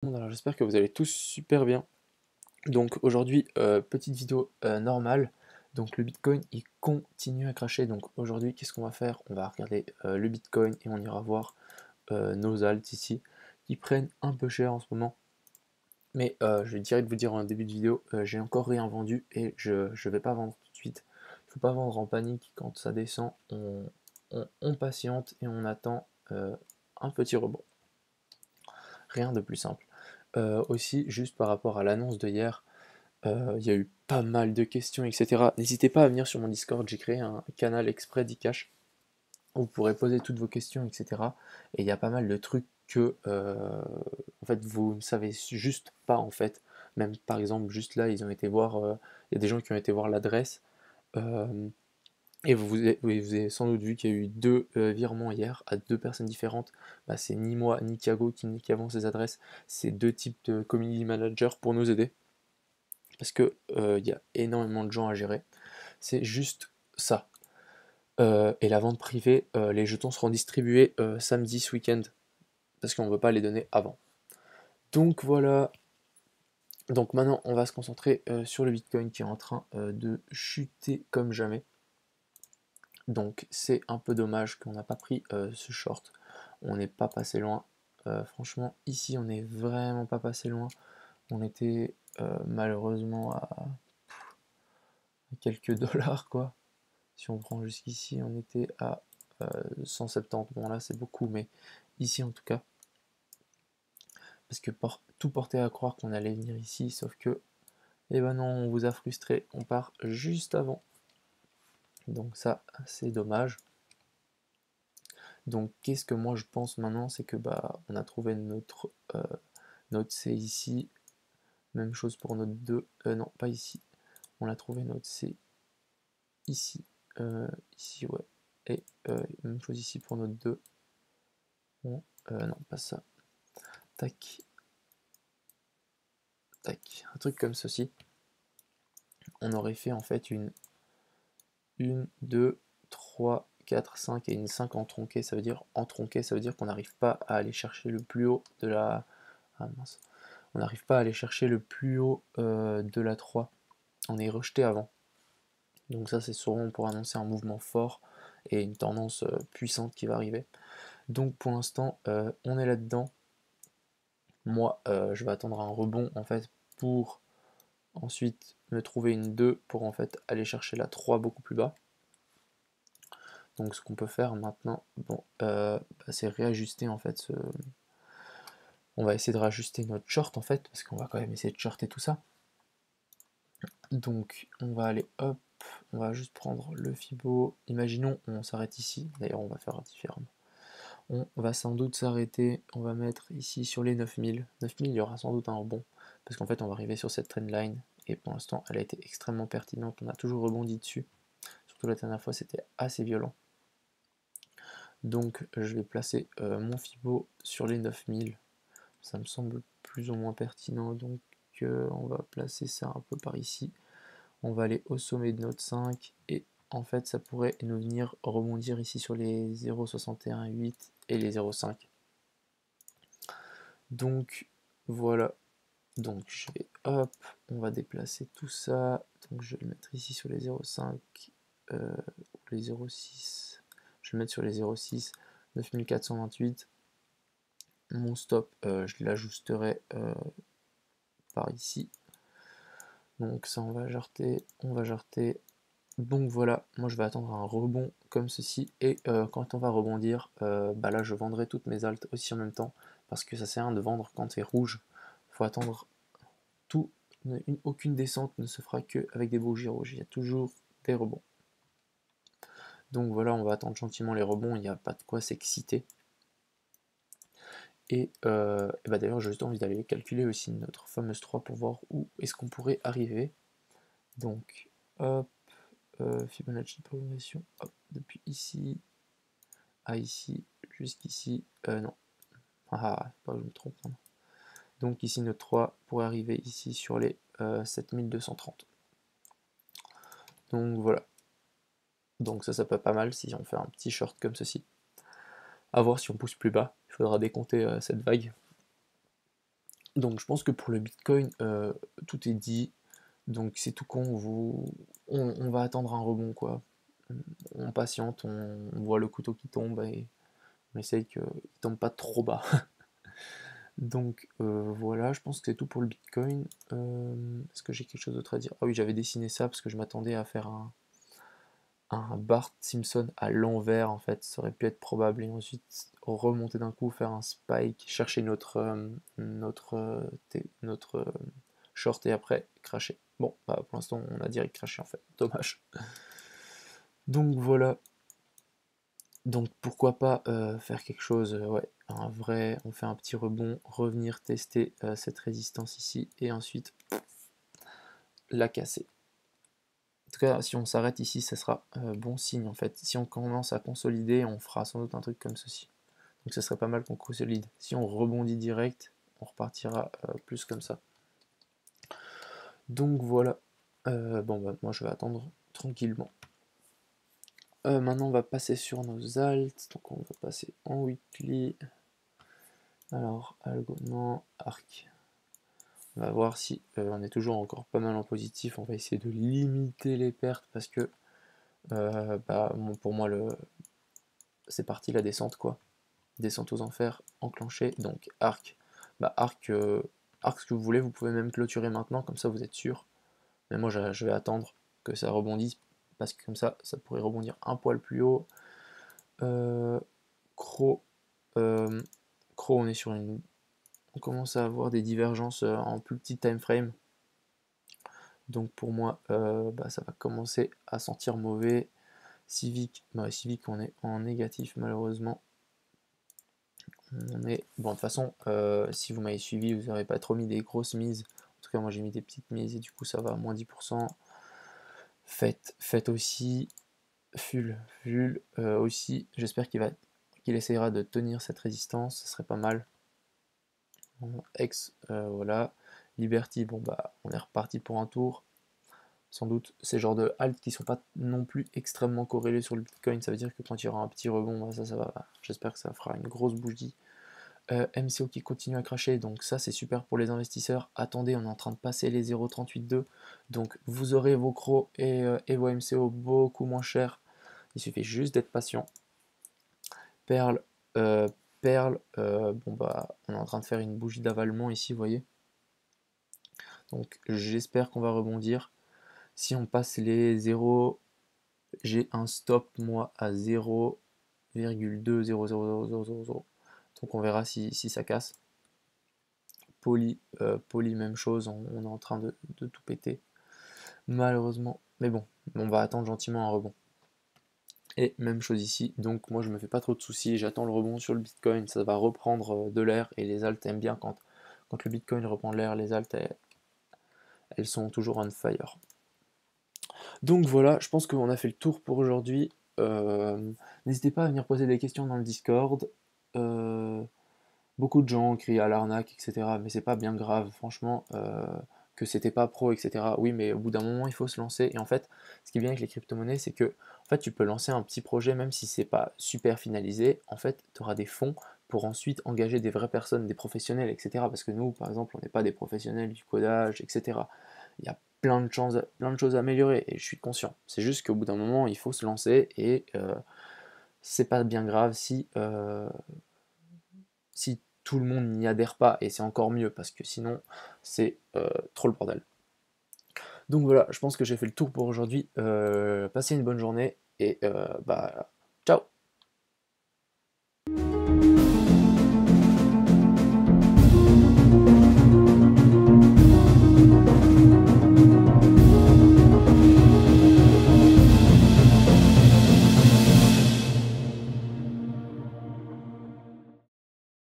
Alors j'espère que vous allez tous super bien. Donc aujourd'hui, petite vidéo normale. Donc le Bitcoin il continue à cracher. Donc aujourd'hui, qu'est-ce qu'on va faire? On va regarder le Bitcoin et on ira voir nos alts ici qui prennent un peu cher en ce moment. Mais je vais direct vous dire en début de vidéo, j'ai encore rien vendu et je vais pas vendre tout de suite. Il faut pas vendre en panique quand ça descend. On patiente et on attend un petit rebond. Rien de plus simple. Aussi, juste par rapport à l'annonce de hier, il y a eu pas mal de questions, etc. N'hésitez pas à venir sur mon Discord, j'ai créé un canal exprès d'eCash où vous pourrez poser toutes vos questions, etc. Et il y a pas mal de trucs que en fait vous ne savez juste pas en fait. Même par exemple, juste là, ils ont été voir, il y a des gens qui ont été voir l'adresse. euh, et vous avez sans doute vu qu'il y a eu deux virements hier à deux personnes différentes. Bah, c'est ni moi ni Thiago qui avons ces adresses. C'est deux types de community managers pour nous aider. Parce que il y a énormément de gens à gérer. C'est juste ça. Et la vente privée, les jetons seront distribués samedi ce week-end. Parce qu'on ne veut pas les donner avant. Donc voilà. Donc maintenant, on va se concentrer sur le Bitcoin qui est en train de chuter comme jamais. Donc c'est un peu dommage qu'on n'a pas pris ce short. On n'est pas passé loin. Franchement, ici, on n'est vraiment pas passé loin. On était malheureusement à quelques dollars, quoi. Si on prend jusqu'ici, on était à 170. Bon, là, c'est beaucoup, mais ici, en tout cas, parce que tout portait à croire qu'on allait venir ici, sauf que, eh ben non, on vous a frustré. On part juste avant. Donc ça, c'est dommage. Donc qu'est-ce que moi je pense maintenant, c'est que bah on a trouvé notre C ici, même chose pour notre 2, non pas ici, on a trouvé notre C ici, ici ouais, et même chose ici pour notre 2, bon, non pas ça, tac, tac, un truc comme ceci, on aurait fait en fait une 2, 3, 4, 5 et une 5 en tronqué, ça veut dire qu'on n'arrive pas à aller chercher le plus haut de la... Ah mince. On n'arrive pas à aller chercher le plus haut de la 3. On est rejeté avant. Donc ça c'est sûrement pour annoncer un mouvement fort et une tendance puissante qui va arriver. Donc pour l'instant on est là-dedans. Moi je vais attendre un rebond en fait pour ensuite me trouver une 2 pour en fait aller chercher la 3 beaucoup plus bas. Donc ce qu'on peut faire maintenant, bon, bah, c'est réajuster en fait on va essayer de rajuster notre short en fait, parce qu'on va quand même essayer de shorter tout ça. Donc on va aller hop, on va juste prendre le Fibo. Imaginons on s'arrête ici, d'ailleurs on va faire différemment. On va sans doute s'arrêter, on va mettre ici sur les 9000. 9000 il y aura sans doute un rebond, parce qu'en fait on va arriver sur cette trendline, et pour l'instant elle a été extrêmement pertinente, on a toujours rebondi dessus. Surtout la dernière fois c'était assez violent. Donc je vais placer mon Fibo sur les 9000. Ça me semble plus ou moins pertinent, donc on va placer ça un peu par ici. On va aller au sommet de notre 5 et en fait ça pourrait nous venir rebondir ici sur les 0,618 et les 0,5. Donc voilà, donc je vais hop, on va déplacer tout ça, donc je vais le mettre ici sur les 0,5 les 0,6, je vais le mettre sur les 0,6, 9428. Mon stop, je l'ajusterai par ici. Donc ça on va jarter, Donc voilà, moi je vais attendre un rebond comme ceci, et quand on va rebondir, bah là je vendrai toutes mes altes aussi en même temps, parce que ça sert à rien de vendre quand c'est rouge, il faut attendre tout, aucune descente ne se fera que avec des bougies rouges, il y a toujours des rebonds. Donc voilà, on va attendre gentiment les rebonds, il n'y a pas de quoi s'exciter. Et bah d'ailleurs j'ai juste envie d'aller calculer aussi notre fameuse 3 pour voir où est-ce qu'on pourrait arriver. Donc hop, Fibonacci progression, hop, depuis ici à ici, jusqu'ici, non, pas que je me trompe, non. Donc ici notre 3 pourrait arriver ici sur les 7230. Donc voilà, donc ça peut être pas mal si on fait un petit short comme ceci. A voir si on pousse plus bas, il faudra décompter cette vague. Donc je pense que pour le Bitcoin, tout est dit. Donc c'est tout con, on va attendre un rebond quoi. On patiente, on voit le couteau qui tombe et on essaye qu'il ne tombe pas trop bas. Donc voilà, je pense que c'est tout pour le Bitcoin. Est-ce que j'ai quelque chose d'autre à dire? Ah oui, j'avais dessiné ça parce que je m'attendais à faire un Bart Simpson à l'envers en fait, ça aurait pu être probable, et ensuite remonter d'un coup, faire un spike, chercher notre short et après cracher. Bon, bah, pour l'instant on a direct craché en fait, dommage. Donc voilà, donc pourquoi pas faire quelque chose, ouais, un vrai, on fait un petit rebond, revenir tester cette résistance ici et ensuite la casser. En tout cas, si on s'arrête ici, ça sera bon signe en fait. Si on commence à consolider, on fera sans doute un truc comme ceci. Donc ça serait pas mal qu'on consolide. Si on rebondit direct, on repartira plus comme ça. Donc voilà. Bon bah moi je vais attendre tranquillement. Maintenant on va passer sur nos alts. Donc on va passer en weekly. Alors algo non, arc. On va voir si on est toujours encore pas mal en positif. On va essayer de limiter les pertes parce que bah, pour moi c'est parti la descente quoi. Descente aux enfers enclenchée. Donc arc. Bah arc ce que vous voulez, vous pouvez même clôturer maintenant, comme ça vous êtes sûr. Mais moi je vais attendre que ça rebondisse parce que comme ça pourrait rebondir un poil plus haut. Croc, on est sur une. On commence à avoir des divergences en plus petit time frame. Donc pour moi, bah, ça va commencer à sentir mauvais. Civic, bah, Civic on est en négatif malheureusement. On est. Bon de toute façon, si vous m'avez suivi, vous n'aurez pas trop mis des grosses mises. En tout cas moi j'ai mis des petites mises et du coup ça va à moins 10%. Faites aussi. Full aussi, j'espère qu'il essayera de tenir cette résistance, ce serait pas mal. Ex, voilà. Liberty, bon bah on est reparti pour un tour. Sans doute ces genres de halt qui sont pas non plus extrêmement corrélés sur le Bitcoin, ça veut dire que quand il y aura un petit rebond, bah, ça va. J'espère que ça fera une grosse bougie. MCO qui continue à cracher, donc ça c'est super pour les investisseurs. Attendez, on est en train de passer les 0,382, donc vous aurez vos crocs et vos MCO beaucoup moins chers. Il suffit juste d'être patient. Perle, bon bah on est en train de faire une bougie d'avalement ici, vous voyez. Donc j'espère qu'on va rebondir. Si on passe les 0, j'ai un stop moi à 0,2000000. Donc on verra si ça casse. Poly, même chose, on est en train de tout péter. Malheureusement. Mais bon, on va attendre gentiment un rebond. Et même chose ici, donc moi je me fais pas trop de soucis, j'attends le rebond sur le Bitcoin, ça va reprendre de l'air, et les alts aiment bien quand le Bitcoin reprend de l'air, les alts elles sont toujours on fire. Donc voilà, je pense qu'on a fait le tour pour aujourd'hui. N'hésitez pas à venir poser des questions dans le Discord. Beaucoup de gens crient à l'arnaque, etc. Mais c'est pas bien grave, franchement, que c'était pas pro, etc. Oui, mais au bout d'un moment, il faut se lancer. Et en fait, ce qui est bien avec les crypto-monnaies, c'est que en fait, tu peux lancer un petit projet, même si c'est pas super finalisé. En fait, tu auras des fonds pour ensuite engager des vraies personnes, des professionnels, etc. Parce que nous, par exemple, on n'est pas des professionnels du codage, etc. Il y a plein de choses à améliorer, et je suis conscient. C'est juste qu'au bout d'un moment, il faut se lancer, et c'est pas bien grave si tout le monde n'y adhère pas, et c'est encore mieux parce que sinon c'est trop le bordel. Donc voilà, je pense que j'ai fait le tour pour aujourd'hui. Passez une bonne journée et bah ciao.